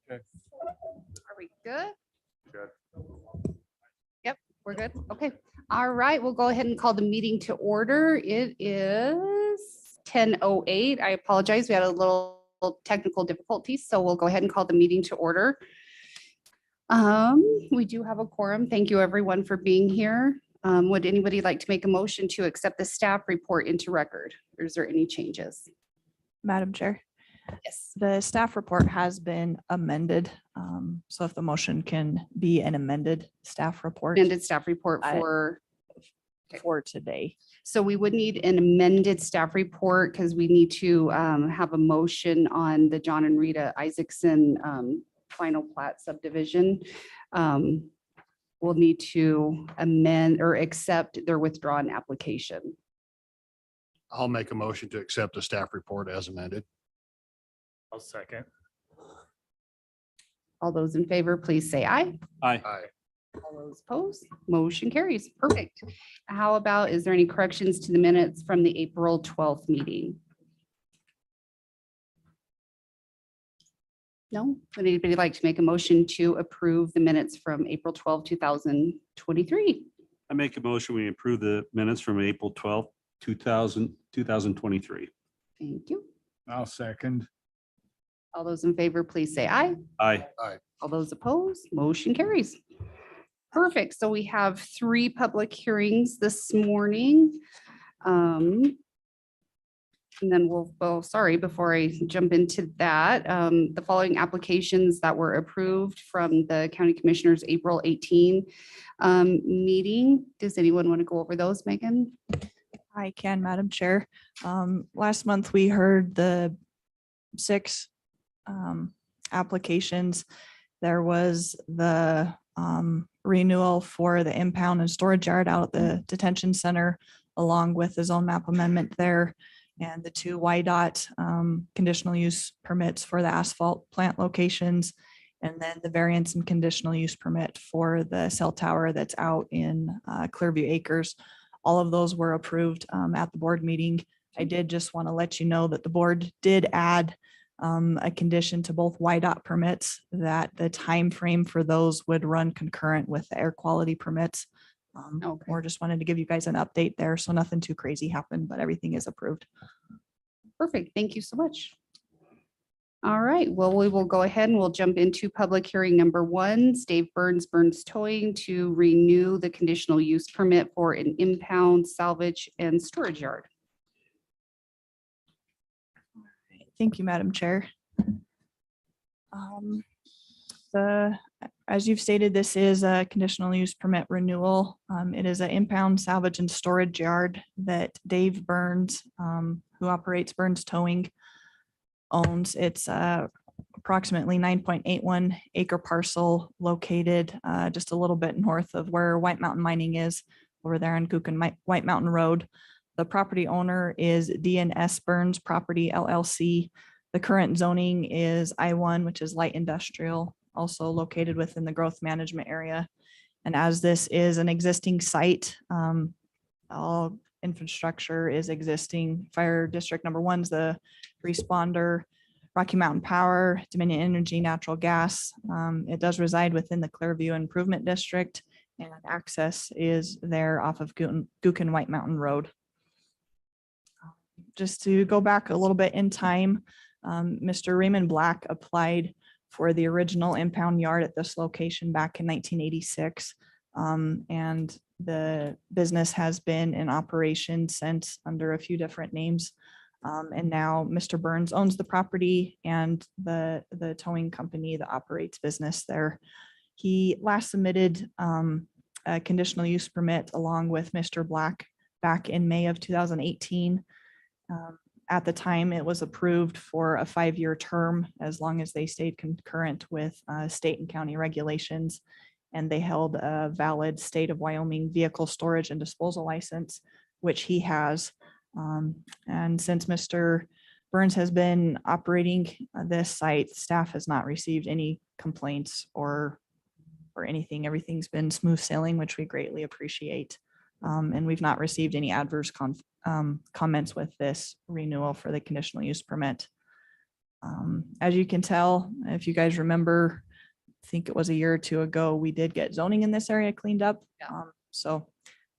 Okay. Are we good? Good. Yep, we're good. Okay. All right, we'll go ahead and call the meeting to order. It is 10:08. I apologize. We had a little technical difficulties, so we'll go ahead and call the meeting to order. We do have a quorum. Thank you, everyone, for being here. Would anybody like to make a motion to accept the staff report into record? Or is there any changes? Madam Chair, Yes. the staff report has been amended. So if the motion can be an amended staff report Amended staff report I- for, for today. so we would need an amended staff report because we need to have a motion on the John and Rita Isaacson final plat subdivision. We'll need to amend or accept their withdrawn application. I'll make a motion to accept the staff report as amended. I'll second. All those in favor, please say aye. Aye. Aye. All those opposed, motion carries. Perfect. How about, is there any corrections to the minutes from the April 12th meeting? No? Would anybody like to make a motion to approve the minutes from April 12, 2023? I make a motion, we approve the minutes from April 12th, 2023. Thank you. I'll second. All those in favor, please say aye. Aye. All those opposed, motion carries. Perfect. So we have 3 public hearings this morning. And then sorry, before I jump into that, the following applications that were approved from the County Commissioners April 18 meeting. Does anyone want to go over those, Megan? I can, Madam Chair. Last month, we heard the 6 applications. There was the renewal for the impound and storage yard out at the detention center, along with the zone map amendment there, and the 2 YDOT conditional use permits for the asphalt plant locations, and then the variance and conditional use permit for the cell tower that's out in Clearview Acres. All of those were approved at the board meeting. I did just want to let you know that the board did add a condition to both YDOT permits that the time frame for those would run concurrent with the air quality permits. Okay. Or just wanted to give you guys an update there. So nothing too crazy happened, but everything is approved. Perfect. Thank you so much. All right. Well, we will go ahead and we'll jump into public hearing number 1. Dave Burns Towing to renew the conditional use permit for an impound, salvage, and storage yard. Thank you, Madam Chair. As you've stated, this is a conditional use permit renewal. It is an impound, salvage, and storage yard that Dave Burns, who operates Burns Towing, owns. It's approximately 9.81 acre parcel located just a little bit north of where White Mountain Mining is, over there on Gookin White Mountain Road. The property owner is D&S Burns Property LLC. The current zoning is I-1, which is light industrial, also located within the growth management area. And as this is an existing site, all infrastructure is existing. Fire District number 1's the responder, Rocky Mountain Power, Dominion Energy, natural gas. It does reside within the Clearview Improvement District, and access is there off of Gookin White Mountain Road. Just to go back a little bit in time, Mr. Raymond Black applied for the original impound yard at this location back in 1986. And the business has been in operation since under a few different names. And now Mr. Burns owns the property and the towing company that operates business there. He last submitted a conditional use permit along with Mr. Black back in May of 2018. At the time, it was approved for a 5-year term as long as they stayed concurrent with state and county regulations, and they held a valid state of Wyoming vehicle storage and disposal license, which he has. And since Mr. Burns has been operating this site, staff has not received any complaints or anything. Everything's been smooth sailing, which we greatly appreciate. And we've not received any adverse comments with this renewal for the conditional use permit. As you can tell, if you guys remember, I think it was a year or two ago, we did get zoning in this area cleaned up. So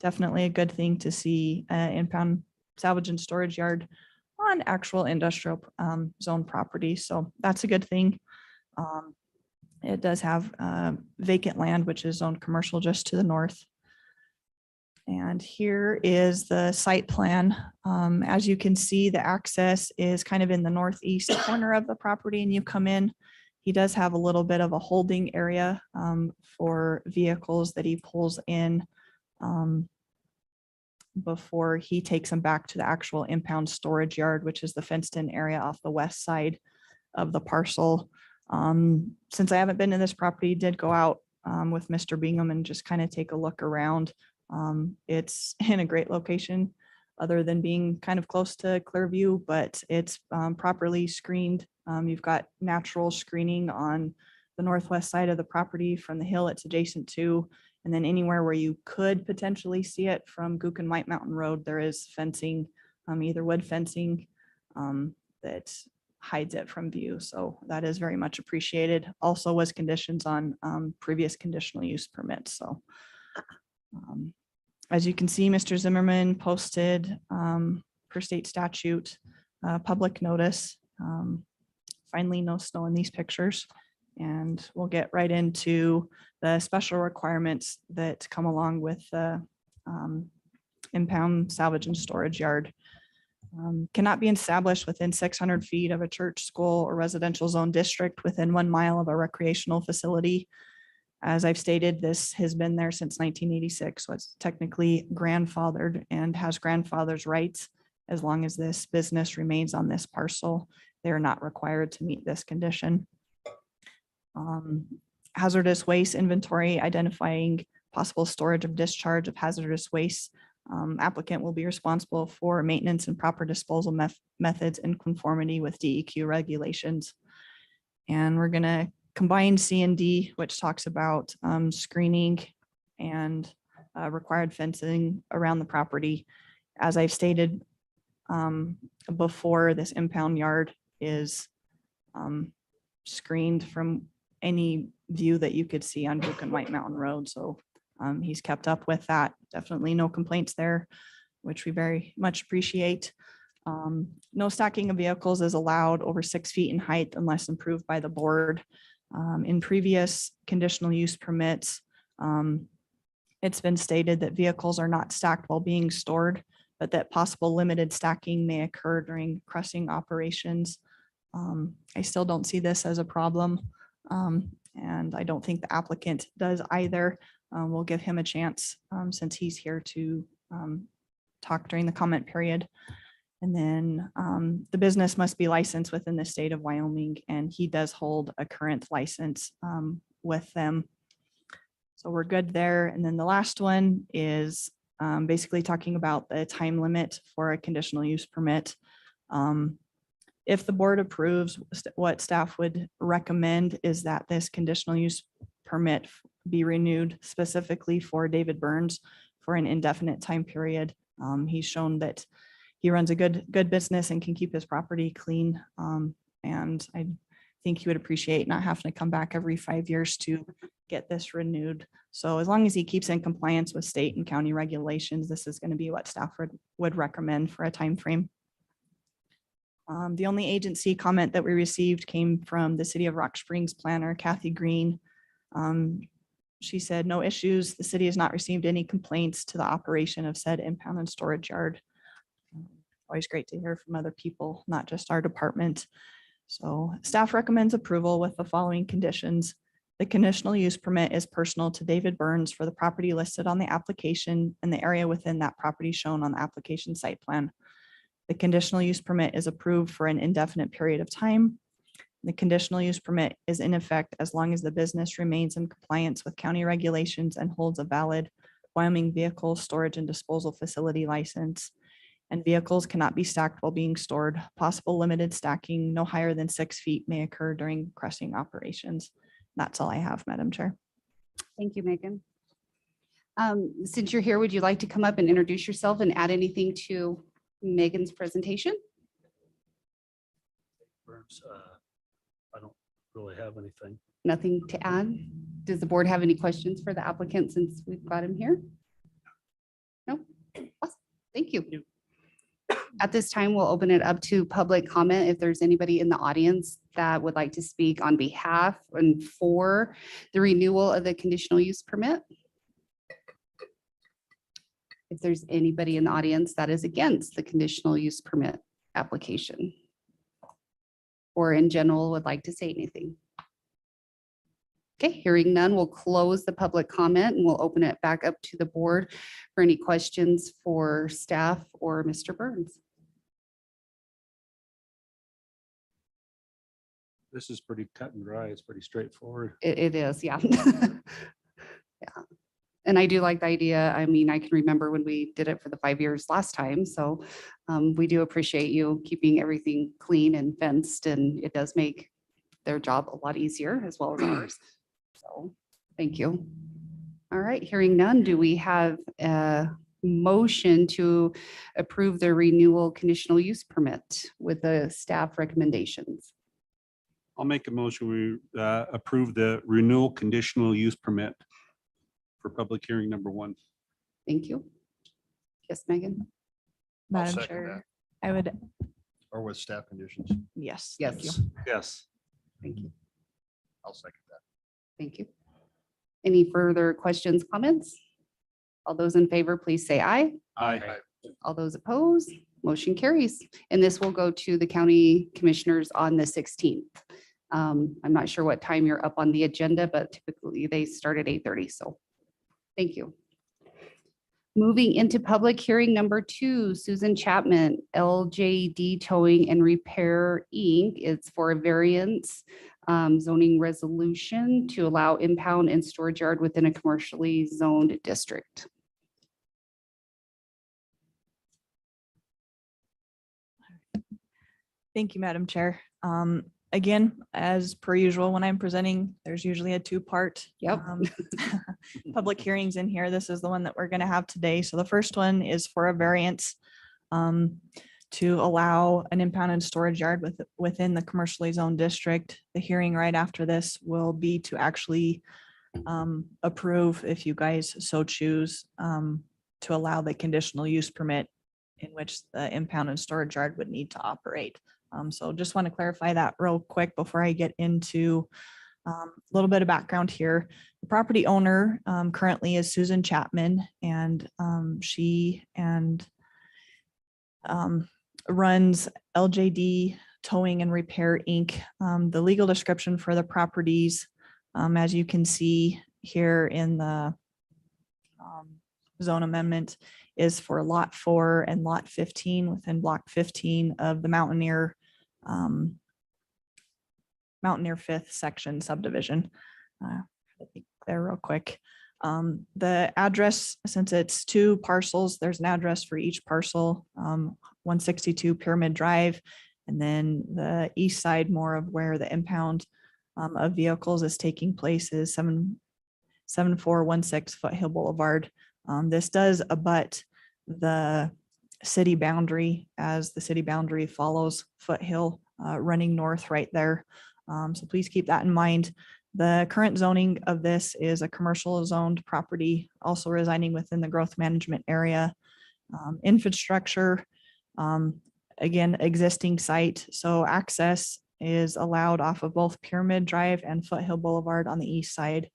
definitely a good thing to see impound salvage and storage yard on actual industrial zone property. So that's a good thing. It does have vacant land, which is zoned commercial just to the north. And here is the site plan. As you can see, the access is kind of in the northeast corner of the property, and you come in. He does have a little bit of a holding area for vehicles that he pulls in before he takes them back to the actual impound storage yard, which is the fenced in area off the west side of the parcel. Since I haven't been to this property, did go out with Mr. Bingham and just kind of take a look around. It's in a great location other than being kind of close to Clearview, but it's properly screened. You've got natural screening on the northwest side of the property from the hill it's adjacent to. And then anywhere where you could potentially see it from Gook and White Mountain Road, there is fencing, either wood fencing that hides it from view. So that is very much appreciated. Also was conditions on previous conditional use permits. So as you can see, Mr. Zimmerman posted per state statute, public notice. Finally, no snow in these pictures. And we'll get right into the special requirements that come along with the impound salvage and storage yard. Cannot be established within 600 feet of a church, school, or residential zone district within 1 mile of a recreational facility. As I've stated, this has been there since 1986, so it's technically grandfathered and has grandfather's rights. As long as this business remains on this parcel, they are not required to meet this condition. Hazardous waste inventory, identifying possible storage of discharge of hazardous waste. Applicant will be responsible for maintenance and proper disposal methods in conformity with DEQ regulations. And we're going to combine C and D, which talks about screening and required fencing around the property. As I've stated before, this impound yard is screened from any view that you could see on Gook and White Mountain Road. So he's kept up with that. Definitely no complaints there, which we very much appreciate. No stacking of vehicles is allowed over 6 feet in height unless approved by the board. In previous conditional use permits, it's been stated that vehicles are not stacked while being stored, but that possible limited stacking may occur during crushing operations. I still don't see this as a problem. And I don't think the applicant does either. We'll give him a chance since he's here to talk during the comment period. And then the business must be licensed within the state of Wyoming, and he does hold a current license with them. So we're good there. And then the last one is basically talking about the time limit for a conditional use permit. If the board approves, what staff would recommend is that this conditional use permit be renewed specifically for David Burns for an indefinite time period. He's shown that he runs a good business and can keep his property clean. And I think he would appreciate not having to come back every 5 years to get this renewed. So as long as he keeps in compliance with state and county regulations, this is going to be what staff would recommend for a time frame. The only agency comment that we received came from the City of Rock Springs planner, Kathy Green. She said, no issues. The city has not received any complaints to the operation of said impound and storage yard. Always great to hear from other people, not just our department. So staff recommends approval with the following conditions. The conditional use permit is personal to David Burns for the property listed on the application and the area within that property shown on the application site plan. The conditional use permit is approved for an indefinite period of time. The conditional use permit is in effect as long as the business remains in compliance with county regulations and holds a valid Wyoming vehicle storage and disposal facility license. And vehicles cannot be stacked while being stored. Possible limited stacking no higher than 6 feet may occur during crushing operations. That's all I have, Madam Chair. Thank you, Megan. Since you're here, would you like to come up and introduce yourself and add anything to Megan's presentation? Burns, I don't really have anything. Nothing to add? Does the board have any questions for the applicant since we've got him here? No? Awesome. Thank you. At this time, we'll open it up to public comment. If there's anybody in the audience that would like to speak on behalf and for the renewal of the conditional use permit. If there's anybody in the audience that is against the conditional use permit application. Or in general would like to say anything. Okay, hearing none, we'll close the public comment and we'll open it back up to the board for any questions for staff or Mr. Burns. This is pretty cut and dry. It's pretty straightforward. It is, yeah. Yeah. And I do like the idea. I mean, I can remember when we did it for the 5 years last time. So we do appreciate you keeping everything clean and fenced, and it does make their job a lot easier as well as ours. So thank you. All right, hearing none, do we have a motion to approve the renewal conditional use permit with the staff recommendations? I'll make a motion. We approve the renewal conditional use permit for public hearing number 1. Thank you. Yes, Megan? Madam second Chair, I would, Or with staff conditions. yes. thank you. Yes, Yes. thank you. I'll second that. Thank you. Any further questions, comments? All those in favor, please say aye. Aye. All those opposed, motion carries. And this will go to the county commissioners on the 16th. I'm not sure what time you're up on the agenda, but typically they start at 8:30. So thank you. Moving into public hearing number 2, Susan Chapman, LJD Towing and Repair, Inc. It's for a variance zoning resolution to allow impound and storage yard within a commercially zoned district. Thank you, Madam Chair. Again, as per usual, when I'm presenting, there's usually a 2-part Yep. public hearings in here. This is the one that we're going to have today. So the first one is for a variance to allow an impound and storage yard within the commercially zoned district. The hearing right after this will be to actually approve, if you guys so choose, to allow the conditional use permit in which the impound and storage yard would need to operate. So just want to clarify that real quick before I get into a little bit of background here. The property owner currently is Susan Chapman, and she runs LJD Towing and Repair, Inc. The legal description for the properties, as you can see here in the zone amendment, is for lot 4 and lot 15 within block 15 of the Mountaineer 5th section subdivision. There real quick. The address, since it's 2 parcels, there's an address for each parcel, 162 Pyramid Drive, and then the east side more of where the impound of vehicles is taking place is 7416 Foothill Boulevard. This does abut the city boundary, as the city boundary follows Foothill running north right there. So please keep that in mind. The current zoning of this is a commercial zoned property, also residing within the growth management area. Infrastructure, again, existing site. So access is allowed off of both Pyramid Drive and Foothill Boulevard on the east side.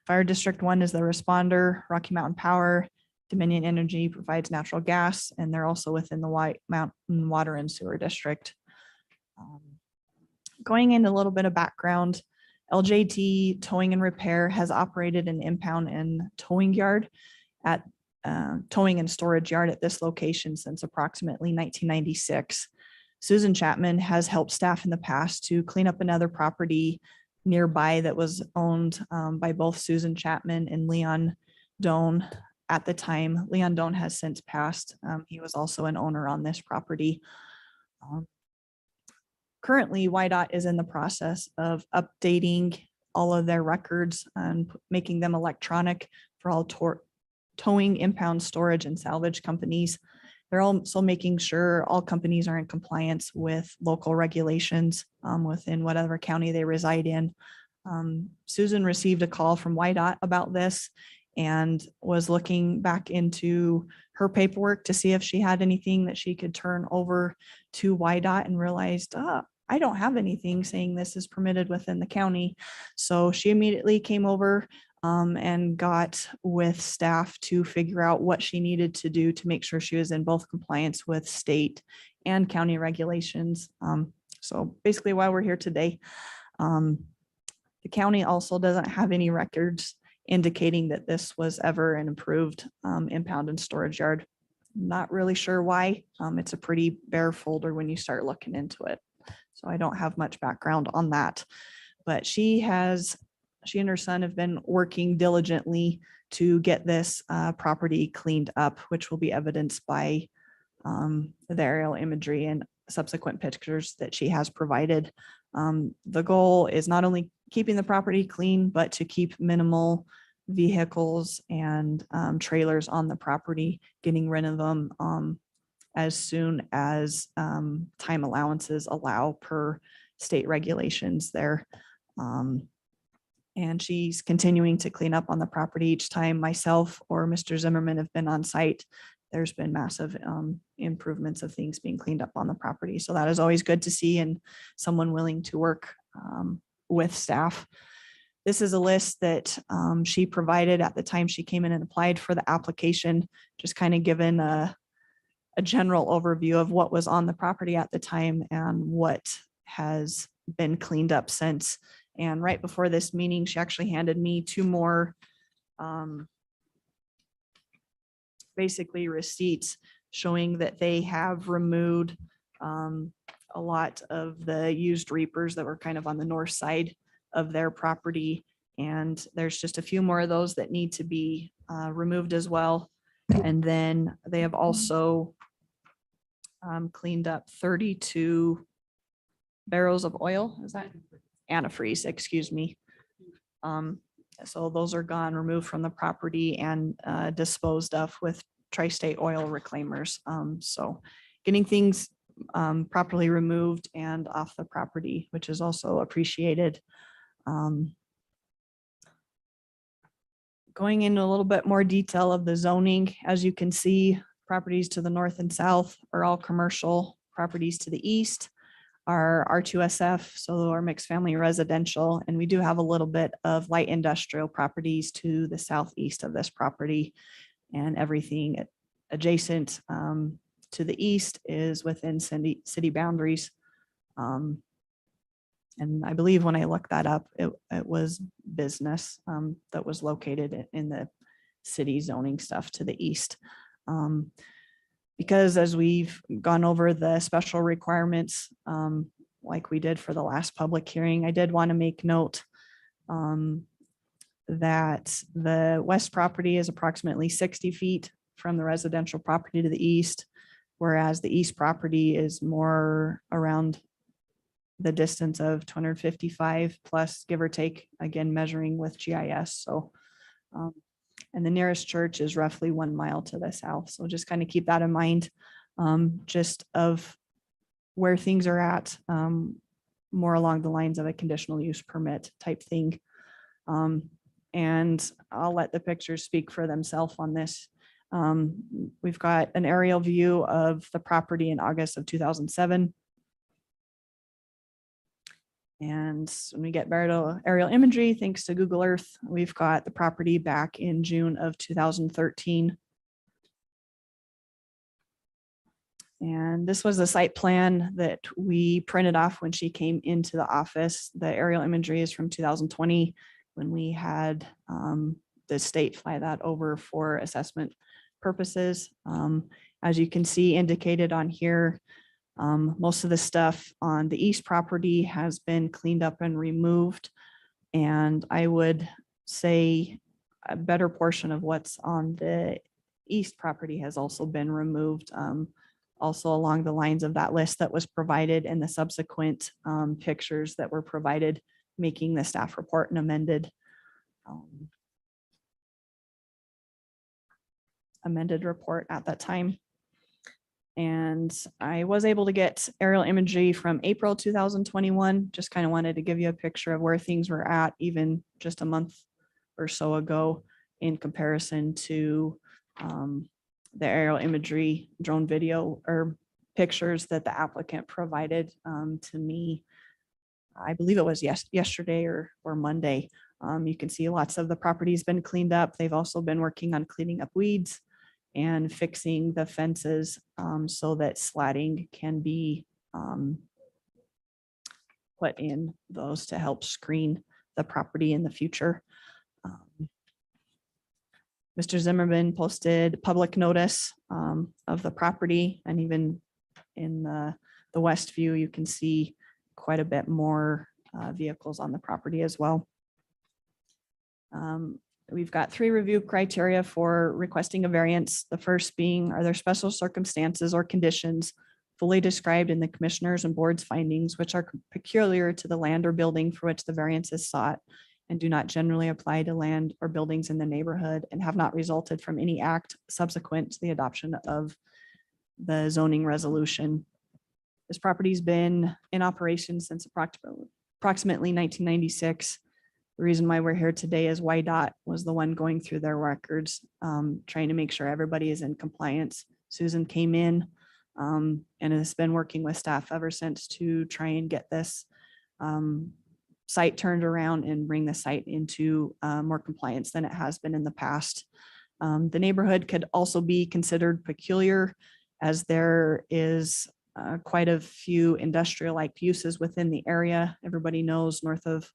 Fire District 1 is the responder. Rocky Mountain Power, Dominion Energy provides natural gas, and they're also within the White Mountain Water and Sewer District. Going into a little bit of background, LJT Towing and Repair has operated an impound and towing yard at towing and storage yard at this location since approximately 1996. Susan Chapman has helped staff in the past to clean up another property nearby that was owned by both Susan Chapman and Leon Doan at the time. Leon Doan has since passed. He was also an owner on this property. Currently, YDOT is in the process of updating all of their records and making them electronic for all towing, impound, storage, and salvage companies. They're also making sure all companies are in compliance with local regulations within whatever county they reside in. Susan received a call from YDOT about this and was looking back into her paperwork to see if she had anything that she could turn over to YDOT, and realized, I don't have anything saying this is permitted within the county. So she immediately came over and got with staff to figure out what she needed to do to make sure she was in both compliance with state and county regulations. So basically why we're here today. The county also doesn't have any records indicating that this was ever an approved impound and storage yard. Not really sure why. It's a pretty bare folder when you start looking into it. So I don't have much background on that. But she and her son have been working diligently to get this property cleaned up, which will be evidenced by the aerial imagery and subsequent pictures that she has provided. The goal is not only keeping the property clean, but to keep minimal vehicles and trailers on the property, getting rid of them as soon as time allowances allow per state regulations there. And she's continuing to clean up on the property each time myself or Mr. Zimmerman have been on site. There's been massive improvements of things being cleaned up on the property. So that is always good to see, and someone willing to work with staff. This is a list that she provided at the time she came in and applied for the application, just kind of given a general overview of what was on the property at the time and what has been cleaned up since. And right before this meeting, she actually handed me two more basically receipts showing that they have removed a lot of the used reapers that were kind of on the north side of their property. And there's just a few more of those that need to be removed as well. And then they have also cleaned up 32 barrels of oil. Is that antifreeze? Excuse me. So those are gone, removed from the property and disposed of with tri-state oil reclaimers. So getting things properly removed and off the property, which is also appreciated. Going into a little bit more detail of the zoning, as you can see, properties to the north and south are all commercial. Properties to the east are R2SF, so our mixed family residential, and we do have a little bit of light industrial properties to the southeast of this property, and everything adjacent to the east is within city boundaries. And I believe when I looked that up, it was business that was located in the city zoning stuff to the east. Because as we've gone over the special requirements, like we did for the last public hearing, I did want to make note that the west property is approximately 60 feet from the residential property to the east, whereas the east property is more around the distance of 255 plus, give or take, again, measuring with GIS. So, and the nearest church is roughly 1 mile to the south. So just kind of keep that in mind, just of where things are at, more along the lines of a conditional use permit type thing. And I'll let the pictures speak for themselves on this. We've got an aerial view of the property in August of 2007. And when we get aerial imagery, thanks to Google Earth, we've got the property back in June of 2013. And this was a site plan that we printed off when she came into the office. The aerial imagery is from 2020, when we had the state fly that over for assessment purposes. As you can see indicated on here, most of the stuff on the east property has been cleaned up and removed. And I would say a better portion of what's on the east property has also been removed. Also along the lines of that list that was provided and the subsequent pictures that were provided, making the staff report an amended report at that time. And I was able to get aerial imagery from April 2021. Just kind of wanted to give you a picture of where things were at even just a month or so ago in comparison to the aerial imagery drone video or pictures that the applicant provided to me. I believe it was yesterday or Monday. You can see lots of the property's been cleaned up. They've also been working on cleaning up weeds and fixing the fences so that slatting can be put in those to help screen the property in the future. Mr. Zimmerman posted public notice of the property, and even in the west view, you can see quite a bit more vehicles on the property as well. We've got 3 review criteria for requesting a variance. The first being, are there special circumstances or conditions fully described in the commissioners and board's findings, which are peculiar to the land or building for which the variance is sought and do not generally apply to land or buildings in the neighborhood and have not resulted from any act subsequent to the adoption of the zoning resolution. This property's been in operation since approximately 1996. The reason why we're here today is YDOT was the one going through their records, trying to make sure everybody is in compliance. Susan came in and has been working with staff ever since to try and get this site turned around and bring the site into more compliance than it has been in the past. The neighborhood could also be considered peculiar as there is quite a few industrial-like uses within the area. Everybody knows north of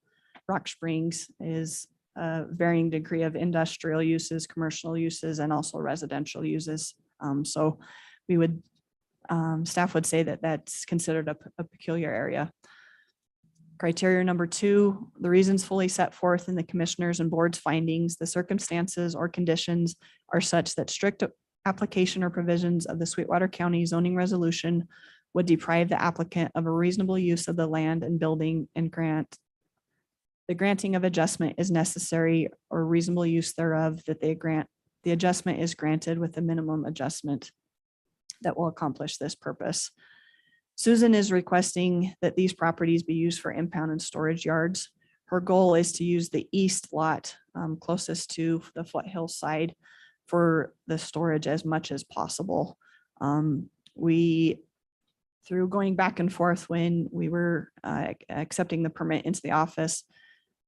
Rock Springs is a varying degree of industrial uses, commercial uses, and also residential uses. So we would, staff would say that that's considered a peculiar area. Criteria number 2, the reasons fully set forth in the commissioners and board's findings, the circumstances or conditions are such that strict application or provisions of the Sweetwater County zoning resolution would deprive the applicant of a reasonable use of the land and building and the granting of adjustment is necessary or reasonable use thereof that the adjustment is granted with a minimum adjustment that will accomplish this purpose. Susan is requesting that these properties be used for impound and storage yards. Her goal is to use the east lot closest to the foothill side for the storage as much as possible. Through going back and forth when we were accepting the permit into the office,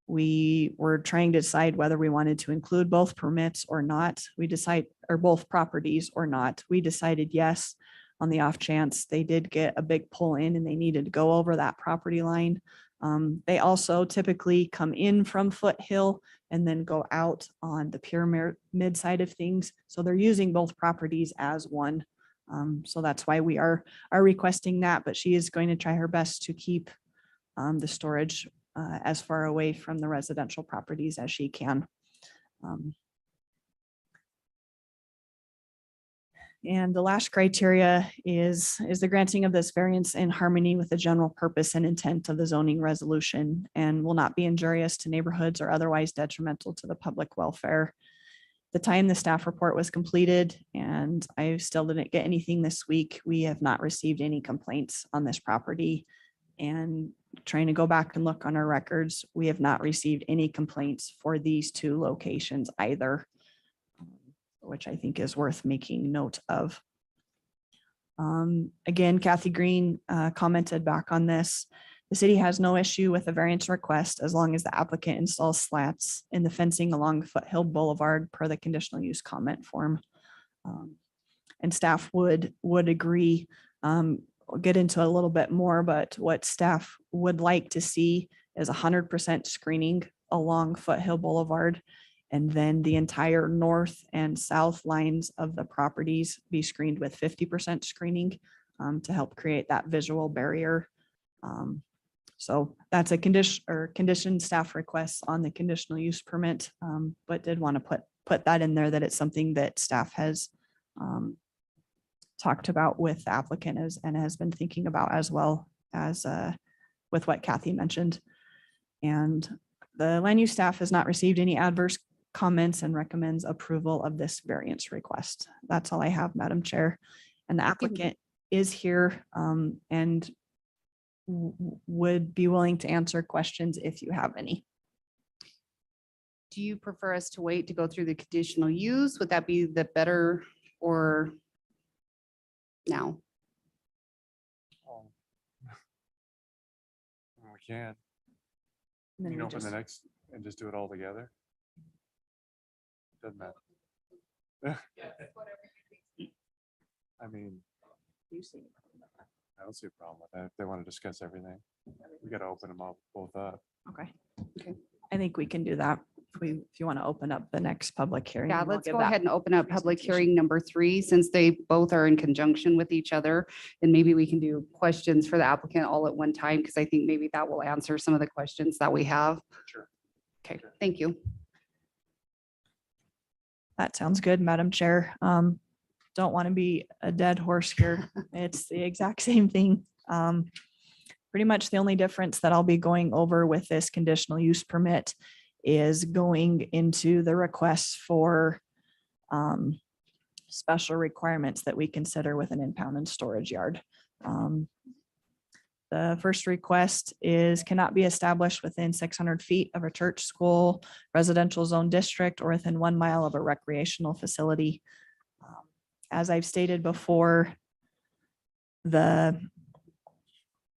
we were trying to decide whether we wanted to include both permits or not. Or both properties or not. We decided yes, on the off chance they did get a big pull in and they needed to go over that property line. They also typically come in from Foothill and then go out on the pyramid side of things. So they're using both properties as one. So that's why we are requesting that, but she is going to try her best to keep the storage as far away from the residential properties as she can. And the last criteria is the granting of this variance in harmony with the general purpose and intent of the zoning resolution and will not be injurious to neighborhoods or otherwise detrimental to the public welfare. The time the staff report was completed, and I still didn't get anything this week, we have not received any complaints on this property. And trying to go back and look on our records, we have not received any complaints for these 2 locations either, which I think is worth making note of. Again, Kathy Green commented back on this. The city has no issue with a variance request as long as the applicant installs slats in the fencing along Foothill Boulevard per the conditional use comment form. And staff would agree. We'll get into a little bit more, but what staff would like to see is 100% screening along Foothill Boulevard, and then the entire north and south lines of the properties be screened with 50% screening to help create that visual barrier. So that's a condition staff requests on the conditional use permit, but did want to put that in there that it's something that staff has talked about with the applicant and has been thinking about as well as with what Kathy mentioned. And the land use staff has not received any adverse comments and recommends approval of this variance request. That's all I have, Madam Chair. And the applicant is here and would be willing to answer questions if you have any. Do you prefer us to wait to go through the conditional use? Would that be the better or now? We can. And then You we can open the just- next and just do it all together. Doesn't matter. I mean, I don't see a problem with that. If they want to discuss everything, we got to open them up both up. Okay. Okay. I think we can do that. If you want to open up the next public hearing. Yeah, and we'll let's give go that ahead and open up public presentation. hearing number 3, since they both are in conjunction with each other. And maybe we can do questions for the applicant all at one time, because I think maybe that will answer some of the questions that we have. Sure. Okay, thank you. That sounds good, Madam Chair. Don't want to be a dead horse here. It's the exact same thing. Pretty much the only difference that I'll be going over with this conditional use permit is going into the requests for special requirements that we consider with an impound and storage yard. The first request is cannot be established within 600 feet of a church, school, residential zone district, or within 1 mile of a recreational facility. As I've stated before, the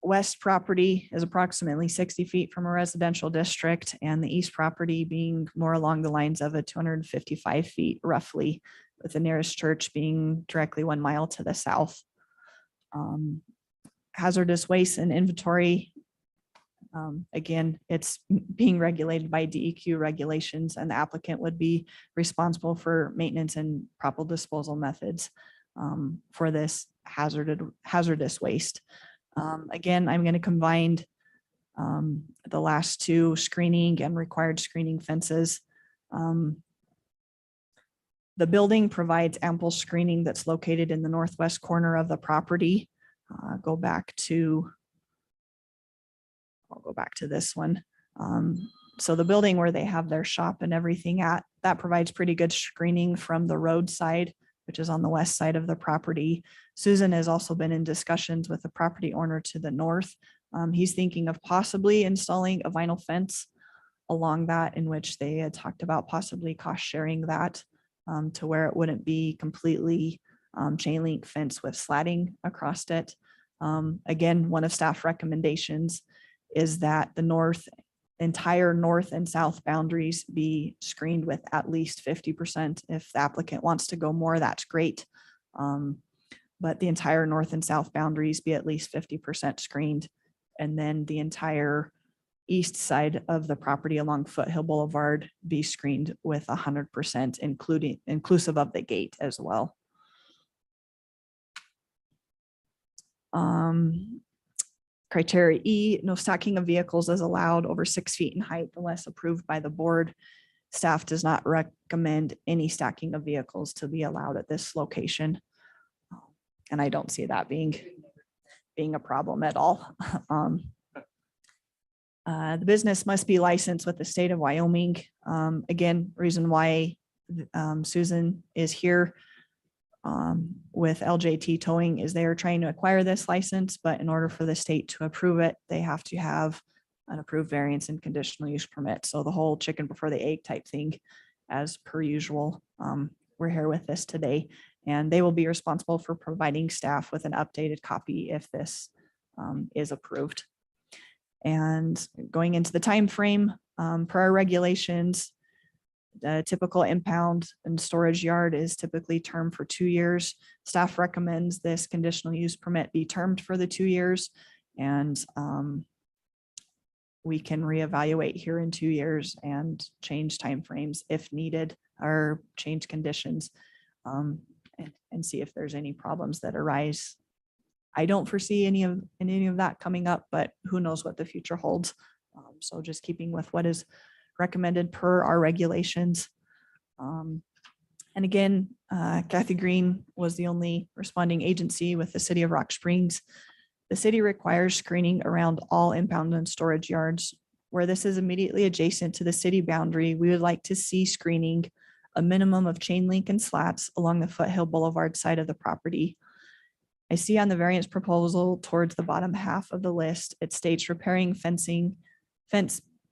west property is approximately 60 feet from a residential district, and the east property being more along the lines of a 255 feet roughly, with the nearest church being directly 1 mile to the south. Hazardous waste and inventory. Again, it's being regulated by DEQ regulations, and the applicant would be responsible for maintenance and proper disposal methods for this hazardous waste. Again, I'm going to combine the last 2 screening and required screening fences. The building provides ample screening that's located in the northwest corner of the property. I'll go back to this one. So the building where they have their shop and everything at, that provides pretty good screening from the roadside, which is on the west side of the property. Susan has also been in discussions with the property owner to the north. He's thinking of possibly installing a vinyl fence along that, in which they had talked about possibly cost sharing that to where it wouldn't be completely chain link fence with slatting across it. Again, one of staff recommendations is that the entire north and south boundaries be screened with at least 50%. If the applicant wants to go more, that's great. But the entire north and south boundaries be at least 50% screened. And then the entire east side of the property along Foothill Boulevard be screened with 100%, inclusive of the gate as well. Criteria E, no stacking of vehicles is allowed over 6 feet in height unless approved by the board. Staff does not recommend any stacking of vehicles to be allowed at this location. And I don't see that being a problem at all. The business must be licensed with the state of Wyoming. Again, reason why Susan is here with LJT Towing is they are trying to acquire this license, but in order for the state to approve it, they have to have an approved variance and conditional use permit. So the whole chicken before the egg type thing, as per usual. We're here with this today, and they will be responsible for providing staff with an updated copy if this is approved. And going into the time frame, per our regulations, the typical impound and storage yard is typically termed for 2 years. Staff recommends this conditional use permit be termed for the 2 years, and we can reevaluate here in 2 years and change timeframes if needed, or change conditions and see if there's any problems that arise. I don't foresee any of that coming up, but who knows what the future holds. So just keeping with what is recommended per our regulations. And again, Kathy Green was the only responding agency with the city of Rock Springs. The city requires screening around all impound and storage yards. Where this is immediately adjacent to the city boundary, we would like to see screening a minimum of chain link and slats along the Foothill Boulevard side of the property. I see on the variance proposal towards the bottom half of the list, it states repairing fence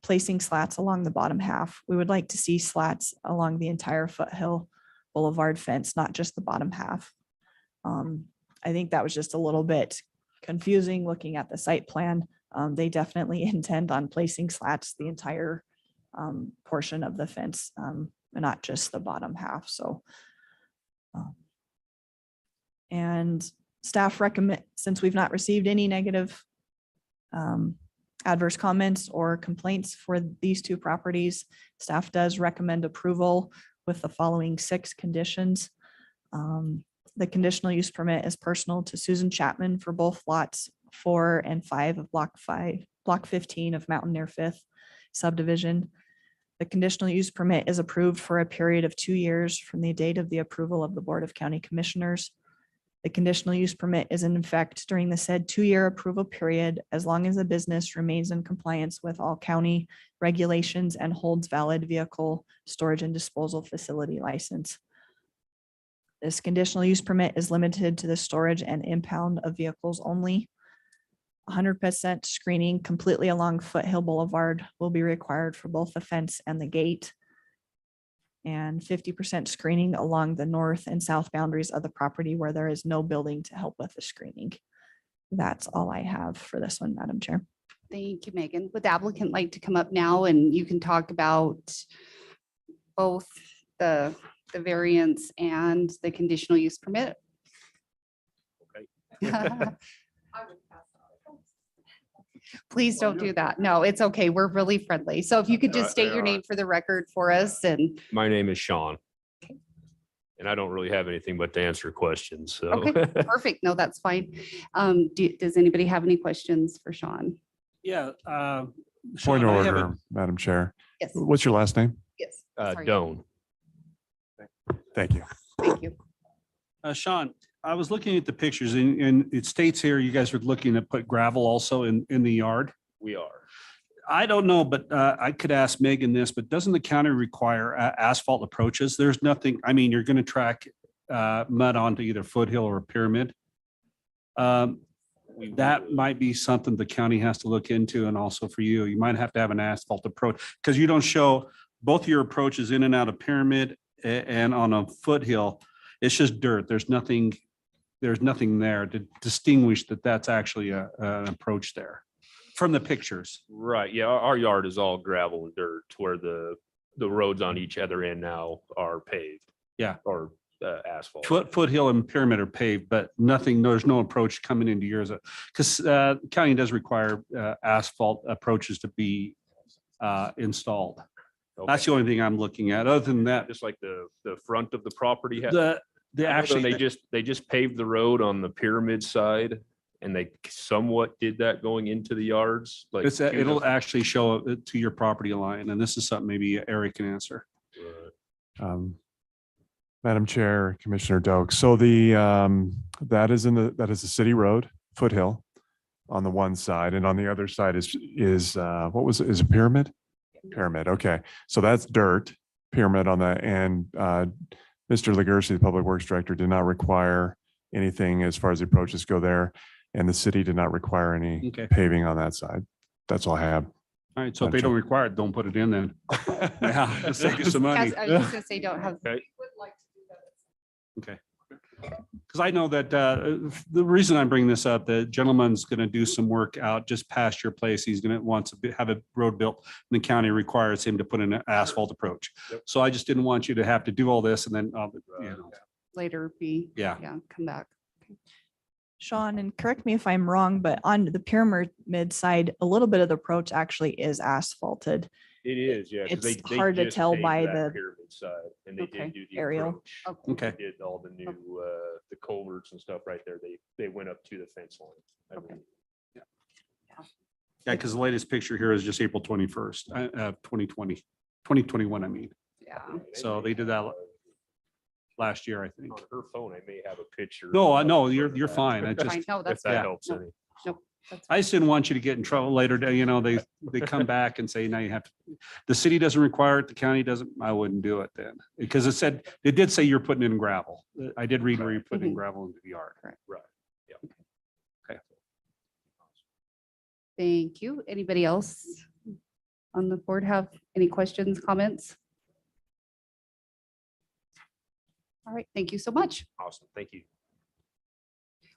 placing slats along the bottom half. We would like to see slats along the entire Foothill Boulevard fence, not just the bottom half. I think that was just a little bit confusing looking at the site plan. They definitely intend on placing slats the entire portion of the fence, and not just the bottom half, so. And staff recommend, since we've not received any negative adverse comments or complaints for these two properties, staff does recommend approval with the following 6 conditions. The conditional use permit is personal to Susan Chapman for both lots 4 and 5 of block 15 of Mountain Near Fifth subdivision. The conditional use permit is approved for a period of 2 years from the date of the approval of the Board of County Commissioners. The conditional use permit is in effect during the said 2-year approval period, as long as the business remains in compliance with all county regulations and holds valid vehicle storage and disposal facility license. This conditional use permit is limited to the storage and impound of vehicles only. 100% screening completely along Foothill Boulevard will be required for both the fence and the gate. And 50% screening along the north and south boundaries of the property where there is no building to help with the screening. That's all I have for this one, Madam Chair. Thank you, Megan. Would the applicant like to come up now and you can talk about both the variance and the conditional use permit? Please don't do that. No, it's okay. We're really friendly. So if you could just state your name for the record for us and. My name is Sean. And I don't really have anything but to answer questions, so. Okay, perfect. No, that's fine. Does anybody have any questions for Sean? Yeah. Point of order, Madam Chair. Yes, What's your last name? yes. Sorry. Doan. Thank you. Thank you. Sean, I was looking at the pictures and it states here, you guys are looking to put gravel also in the yard. We are. I don't know, but I could ask Megan this, but doesn't the county require asphalt approaches? There's nothing, I mean, you're going to track mud onto either Foothill or Pyramid. That might be something the county has to look into, and also for you, you might have to have an asphalt approach because you don't show both your approaches in and out of Pyramid and on a Foothill. It's just dirt. There's nothing there to distinguish that that's actually an approach there from the pictures. Right, yeah, our yard is all gravel and dirt to where the roads on each other end now are paved. Yeah. Or asphalt. Foothill and Pyramid are paved, but nothing, there's no approach coming into yours. Because county does require asphalt approaches to be installed. That's the only thing I'm looking at. Other than that, Just like the front of the property. actually, They just paved the road on the Pyramid side and they somewhat did that going into the yards. Like it'll actually show it to your property line. And this is something maybe Eric can answer. Madam Chair, Commissioner Doak. So that is a city road, Foothill, on the one side, and on the other side is what was it? Is a Pyramid? Pyramid. Okay, so that's dirt, Pyramid on that, and Mr. Legersi, the Public Works Director, did not require anything as far as the approaches go there, and the city did not require any Okay. paving on that side. That's all I have. All right. So if they don't require it, don't put it in then. Yeah, let's save you some money. Yes, I was just gonna say, don't have. Okay. Okay. Because I know that the reason I'm bringing this up, the gentleman's going to do some work out just past your place. He's going to want to have a road built and the county requires him to put in an asphalt approach. Yep. So I just didn't want you to have to do all this and then, Later be, yeah. come back. Sean, and correct me if I'm wrong, but on the Pyramid side, a little bit of the approach actually is asphalted. It is, yeah. 'cause It's they hard to just tell paved by that the- Pyramid side and they Okay. did do the Aerial. approach. Okay. They did all the new, the culverts and stuff right there. They went up to the fence line. I Okay. believe. Yeah, because the latest picture here is just April 21st, 2021, I mean. Yeah. So they did that last year, I think. On her phone, I may have a picture. No, I know, you're fine. I just, Fine. No, If that's. that yeah. helps No. any. That's I just didn't want you to get in trouble later. They come back and say, now you have to, the city doesn't require it, the county doesn't, I wouldn't do it then. Because it did say you're putting in gravel. I did read where you're putting in gravel into the yard. Correct. Right, yeah. Thank you. Anybody else on the board have any questions, comments? All right, thank you so much. Awesome. Thank you.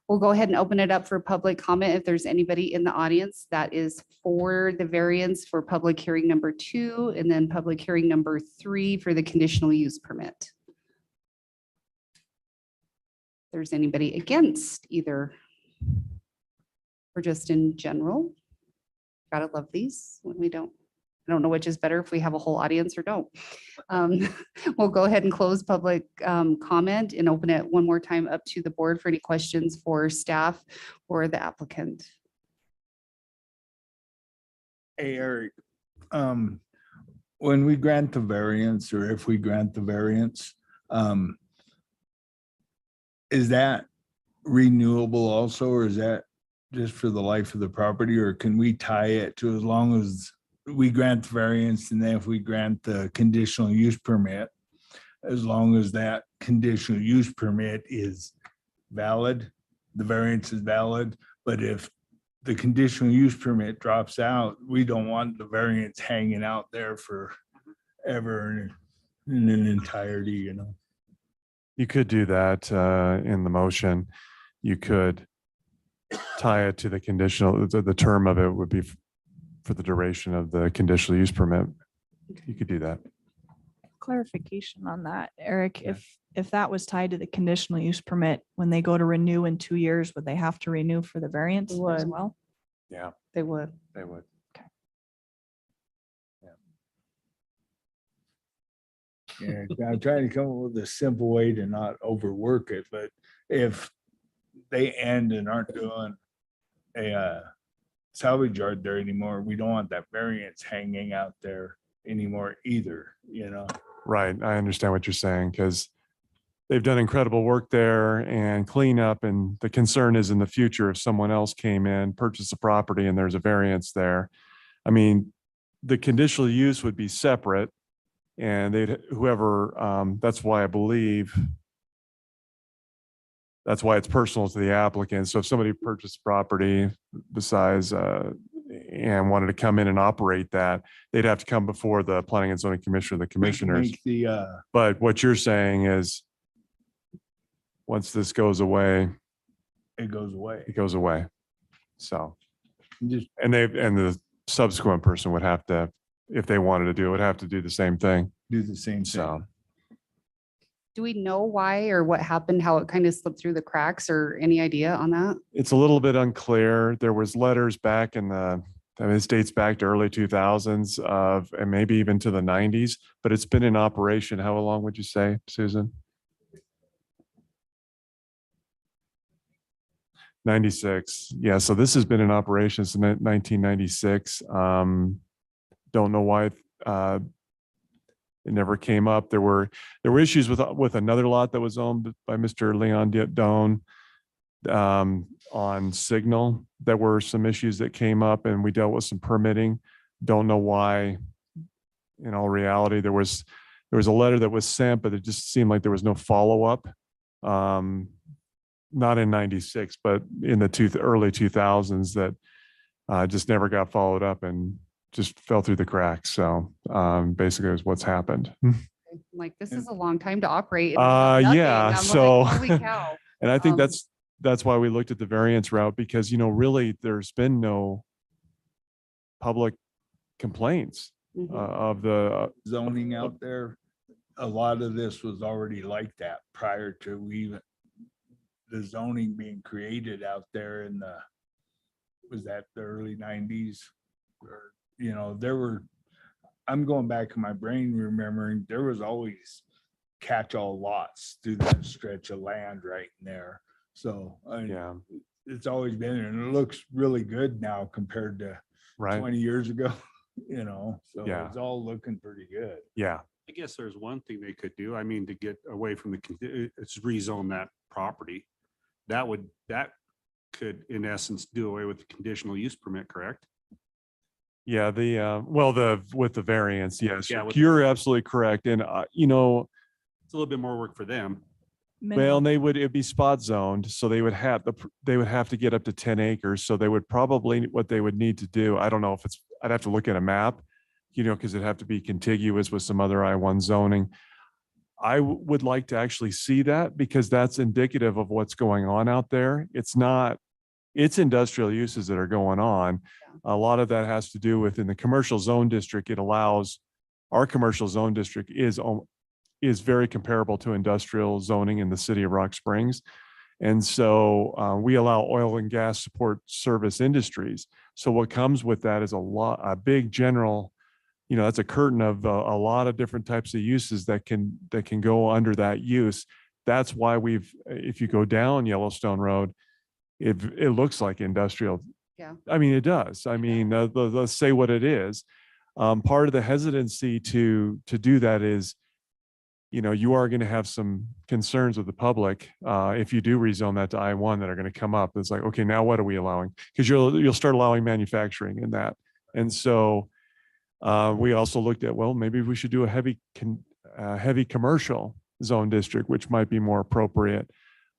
We'll go ahead and open it up for public comment. If there's anybody in the audience that is for the variance for public hearing number 2 and then public hearing number 3 for the conditional use permit. If there's anybody against either or just in general. Gotta love these when we don't. I don't know which is better if we have a whole audience or don't. We'll go ahead and close public comment and open it one more time up to the board for any questions for staff or the applicant. Hey, Eric, when we grant the variance, or if we grant the variance, is that renewable also, or is that just for the life of the property, or can we tie it to as long as we grant the variance, and then if we grant the conditional use permit, as long as that conditional use permit is valid, the variance is valid, but if the conditional use permit drops out, we don't want the variance hanging out there forever in an entirety, you know? You could do that in the motion. You could tie it to the conditional, the term of it would be for the duration of the conditional use permit. You could do that. Clarification on that, Eric, if that was tied to the conditional use permit, when they go to renew in 2 years, would they have to renew for the variance as Would. well? Yeah, They would. they would. Yeah, I'm trying to come up with a simple way to not overwork it, but if they end and aren't doing a salvage yard there anymore, we don't want that variance hanging out there anymore either, you know? Right. I understand what you're saying because they've done incredible work there and cleanup. And the concern is in the future, if someone else came in, purchased a property and there's a variance there. I mean, the conditional use would be separate and they'd whoever, that's why I believe that's why it's personal to the applicant. So if somebody purchased property besides and wanted to come in and operate that, they'd have to come before the Planning and Zoning Commission or the commissioners. Make the, But what you're saying is once this goes away, it goes away. it goes away. So, Just and the subsequent person would have to, if they wanted to do it, would have to do the same thing. do the same So, thing. Do we know why or what happened, how it kind of slipped through the cracks or any idea on that? it's a little bit unclear. There was letters back in the, I mean, this dates back to early 2000s of, and maybe even to the 90s, but it's been in operation. How long would you say, Susan? 96. Yeah. So this has been in operation since 1996. Don't know why it never came up. There were issues with another lot that was owned by Mr. Leon Doan on Signal. There were some issues that came up and we dealt with some permitting. Don't know why. In all reality, there was a letter that was sent, but it just seemed like there was no follow-up. Not in 96, but in the early 2000s that just never got followed up and just fell through the cracks. So basically is what's happened. I'm like, this is a long time to operate. and nothing. Yeah, I'm like, so- Holy cow. And I think Um, that's why we looked at the variance route because, you know, really there's been no public complaints Mhm. of the, Zoning out there, a lot of this was already like that prior to even the zoning being created out there in the, was that the early 90s? Or, you know, I'm going back in my brain remembering there was always catch-all lots through that stretch of land right in there. So yeah, it's always been, and it looks really good now compared to right. 20 years ago, you know, so Yeah. it's all looking pretty good. Yeah, I guess there's one thing they could do. I mean, to get away from it's rezone that property. That could in essence do away with the conditional use permit, correct? yeah. With the variance, yes, Yeah, with- you're absolutely correct. And, you know, It's a little bit more work for them. Well, minimum. and it'd be spot zoned, so they would have to get up to 10 acres. So they would probably, what they would need to do, I don't know if I'd have to look at a map, because it'd have to be contiguous with some other I-1 zoning. I would like to actually see that because that's indicative of what's going on out there. It's industrial uses that are going on. A lot of that has to do with in the commercial zone district, our commercial zone district is very comparable to industrial zoning in the city of Rock Springs. And so we allow oil and gas support service industries. So what comes with that is a big general, that's a curtain of a lot of different types of uses that can go under that use. That's why if you go down Yellowstone Road, it looks like industrial. Yeah. I mean, it does. I mean, let's say what it is. Part of the hesitancy to do that is, you are going to have some concerns with the public if you do rezone that to I-1 that are going to come up. It's like, okay, now what are we allowing? Because you'll start allowing manufacturing in that. And so we also looked at, well, maybe we should do a heavy commercial zone district, which might be more appropriate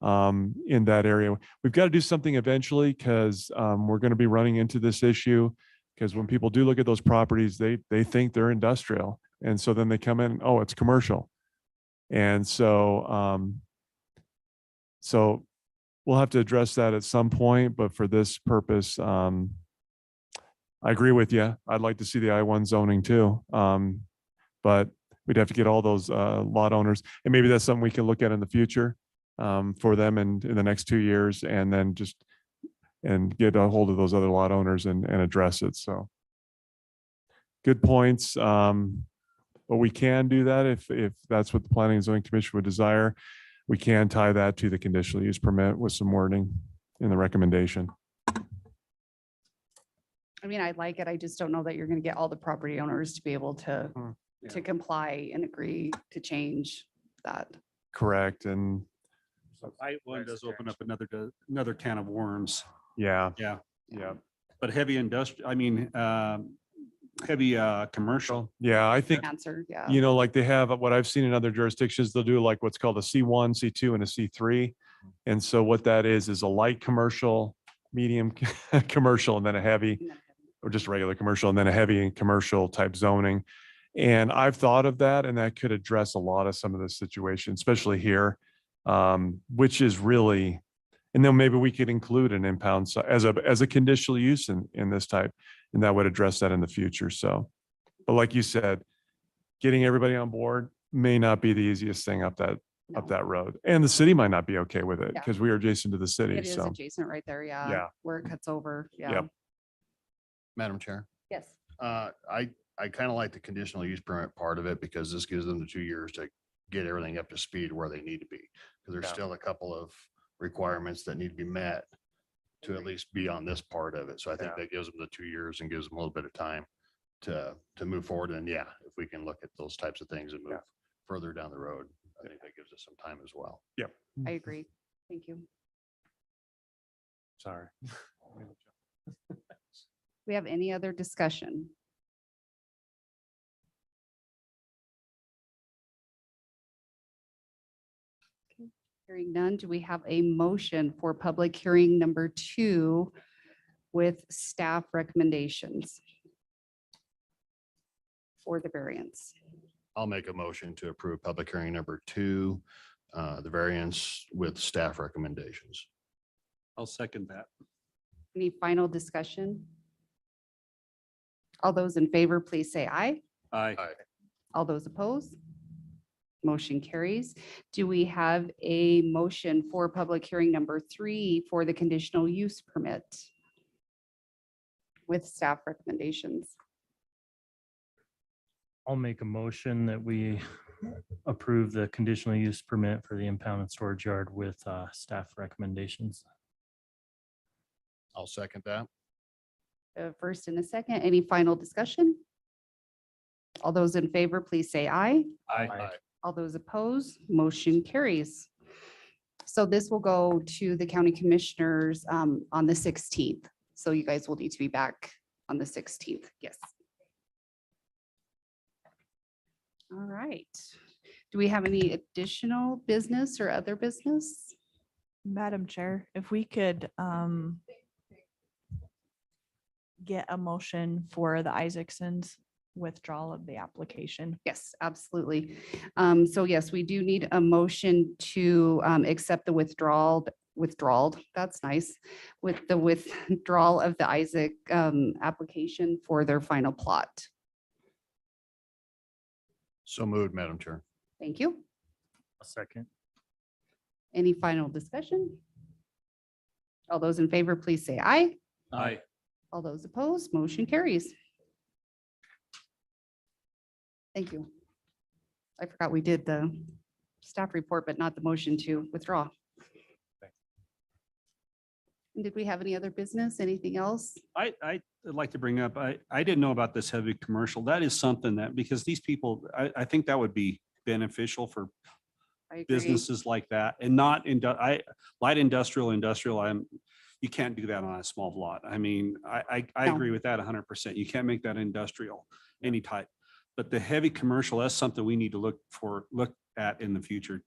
in that area. We've got to do something eventually because we're going to be running into this issue because when people do look at those properties, they think they're industrial. And so then they come in, oh, it's commercial. And so, so we'll have to address that at some point, but for this purpose, I agree with you. I'd like to see the I-1 zoning too. But we'd have to get all those lot owners, and maybe that's something we can look at in the future for them in the next 2 years, and then and get a hold of those other lot owners and address it. So good points. But we can do that if that's what the Planning and Zoning Commission would desire. We can tie that to the conditional use permit with some wording in the recommendation. I mean, I like it. I just don't know that you're going to get all the property owners to be able to comply and agree to change that. Correct. And I-1 does open up another can of worms. yeah, Yeah. yeah. But heavy heavy commercial. Yeah, I think, Answer, yeah. like they have what I've seen in other jurisdictions, they'll do like what's called a C1, C2, and a C3. And so what that is a light commercial, medium commercial, and then a heavy, or just regular commercial, and then a heavy commercial type zoning. And I've thought of that, and that could address a lot of some of the situations, especially here, which is really, and then maybe we could include an impound as a conditional use in this type, and that would address that in the future. So, but like you said, getting everybody on board may not be the easiest thing up that road, and the city might not be okay with it Yeah. because we are adjacent to the city. It is So adjacent right there, Yeah. yeah, where it cuts over, yeah. Yep. Madam Chair, Yes. I kind of like the conditional use permit part of it because this gives them the 2 years to get everything up to speed where they need to be. Because there's Yeah. still a couple of requirements that need to be met to at least be on this part of it. So I think Yeah. that gives them the 2 years and gives them a little bit of time to move forward. And yeah, if we can look at those types of things and move further down the road, I think that gives us some time as well. I agree. Thank you. sorry. We have any other discussion? Okay, hearing none, do we have a motion for public hearing number 2 with staff recommendations for the variance? I'll make a motion to approve public hearing number 2, the variance with staff recommendations. I'll second that. Any final discussion? All those in favor, please say aye. Aye. All those opposed? Motion carries. Do we have a motion for public hearing number 3 for the conditional use permit with staff recommendations? I'll make a motion that we approve the conditional use permit for the impound and storage yard with staff recommendations. I'll second that. First and a second, any final discussion? All those in favor, please say aye. Aye. All those opposed, motion carries. So this will go to the county commissioners on the 16th. So you guys will need to be back on the 16th. Yes. All right. Do we have any additional business or other business? Madam Chair, if we could get a motion for the Isaacsons withdrawal of the application. Yes, absolutely. So yes, we do need a motion to accept the withdrawal, that's nice, with the withdrawal of the Isaac application for their final plot. So moved, Madam Chair. Thank you. A second. Any final discussion? All those in favor, please say aye. Aye. All those opposed, motion carries. Thank you. I forgot we did the staff report, but not the motion to withdraw. And did we have any other business? Anything else? I'd like to bring up, I didn't know about this heavy commercial. That is something that, because these people, I think that would be beneficial for I agree. businesses like that and not light industrial, you can't do that on a small lot. I mean, I No. agree with that 100%. You can't make that industrial any type. But the heavy commercial, that's something we need to look at in the future.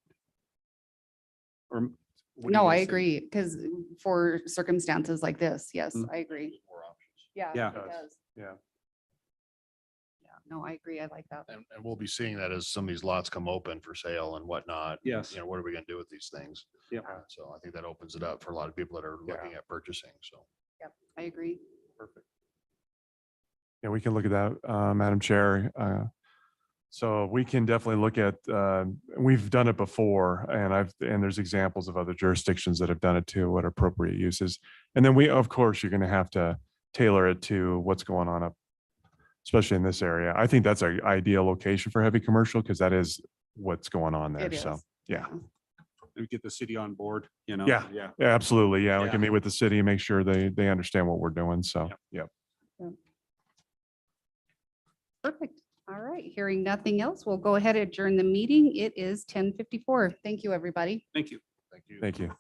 Or what do you No, I guys think? agree, because for circumstances like this, yes, Mm. I agree. More options. Yeah. Yeah. it does. Yeah. Yeah, no, I agree. I like that. And we'll be seeing that as some of these lots come open for sale and whatnot. Yes. You know, what are we gonna do with these things? Yep. So I think that opens it up for a lot of people that are looking at purchasing, so. Yep, I agree. Perfect. Yeah, we can look at that, Madam Chair. So we can definitely look at, we've done it before and there's examples of other jurisdictions that have done it too, what are appropriate uses. And then of course, you're going to have to tailor it to what's going on up, especially in this area. I think that's an ideal location for heavy commercial because that is what's going on there. It is. So, yeah. We get the city on board, you know? Yeah. Yeah. Yeah, absolutely. Yeah, we Yeah. can meet with the city and make sure they understand what we're doing. So, yeah. Perfect. All right, hearing nothing else, we'll go ahead and adjourn the meeting. It is 10:54. Thank you, everybody. Thank you. Thank you. Thank you.